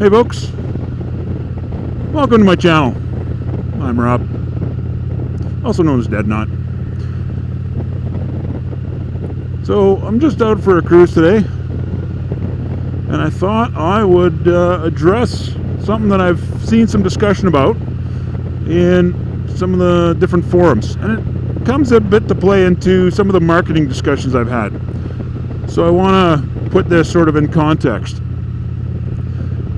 Hey folks, welcome to my channel. I'm Rob, also known as Dead Knot. So I'm just out for a cruise today, and I thought I would address something that I've seen some discussion about in some of the different forums, and it comes a bit to play into some of the marketing discussions I've had. So I want to put this sort of in context.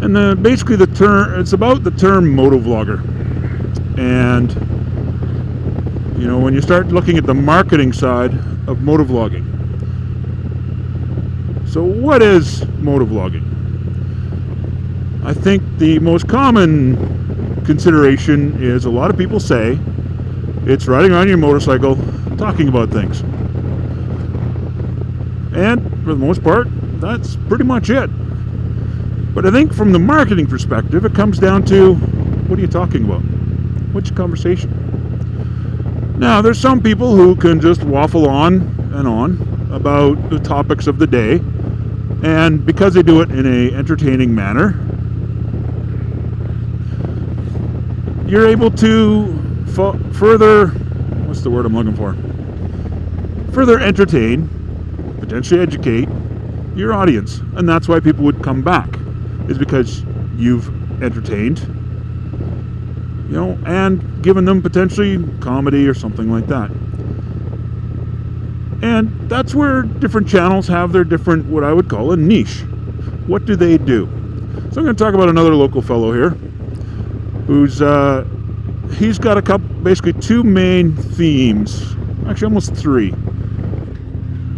And basically it's about the term motovlogger. And, you know, when you start looking at the marketing side of motovlogging. So what is motovlogging? I think the most common consideration is a lot of people say it's riding on your motorcycle, talking about things. And for the most part, that's pretty much it. But I think from the marketing perspective, it comes down to, what are you talking about? Which conversation? Now, there's some people who can just waffle on and on about the topics of the day, and because they do it in an entertaining manner, you're able to further, what's the word I'm looking for? Further entertain, potentially educate your audience, and that's why people would come back. Is because you've entertained, you know, and given them potentially comedy or something like that. And that's where different channels have their different, what I would call a niche. What do they do? So I'm going to talk about another local fellow here who's he's got basically two main themes, actually almost three.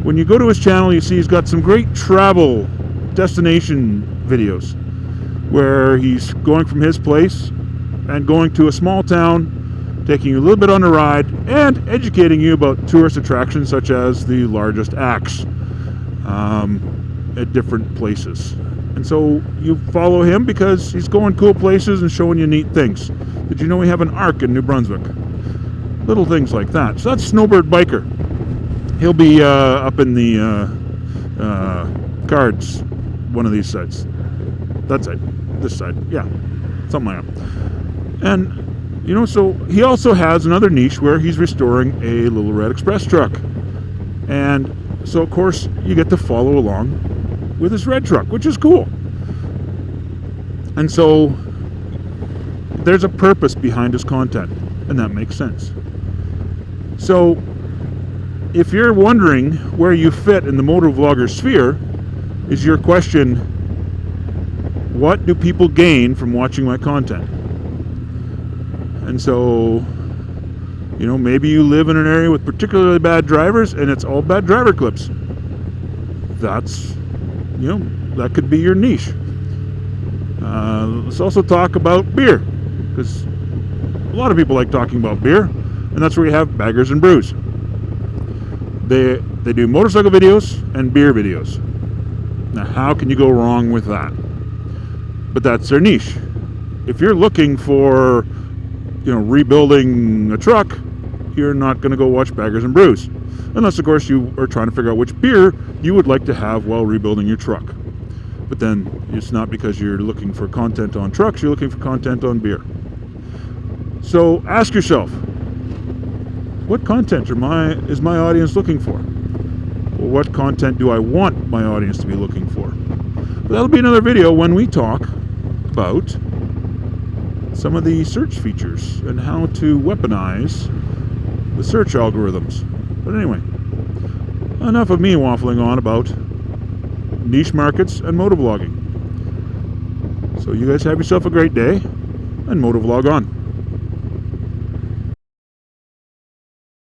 When you go to his channel, you see he's got some great travel destination videos where he's going from his place and going to a small town, taking you a little bit on a ride, and educating you about tourist attractions such as the largest acts at different places. And so you follow him because he's going cool places and showing you neat things. Did you know we have an arc in New Brunswick? Little things like that. So that's Snowbird Biker. He'll be up in the cards, one of these sites. That side. This side. Yeah. Something like that. And, you know, so he also has another niche where he's restoring a Little Red Express truck. And so, of course, you get to follow along with his red truck, which is cool. And so there's a purpose behind his content, and that makes sense. So if you're wondering where you fit in the motovlogger sphere, is your question, what do people gain from watching my content? And so, you know, maybe you live in an area with particularly bad drivers and it's all bad driver clips. That's, you know, that could be your niche. Let's also talk about beer, because a lot of people like talking about beer, and that's where we have Baggers and Brews. They do motorcycle videos and beer videos. Now, how can you go wrong with that? But that's their niche. If you're looking for, you know, rebuilding a truck, you're not going to go watch Baggers and Brews. Unless, of course, you are trying to figure out which beer you would like to have while rebuilding your truck. But then it's not because you're looking for content on trucks, you're looking for content on beer. So ask yourself, what content is my audience looking for? Or what content do I want my audience to be looking for? But that'll be another video when we talk about some of the search features and how to weaponize the search algorithms. But anyway, enough of me waffling on about niche markets and motovlogging. So you guys have yourself a great day, and motovlog on.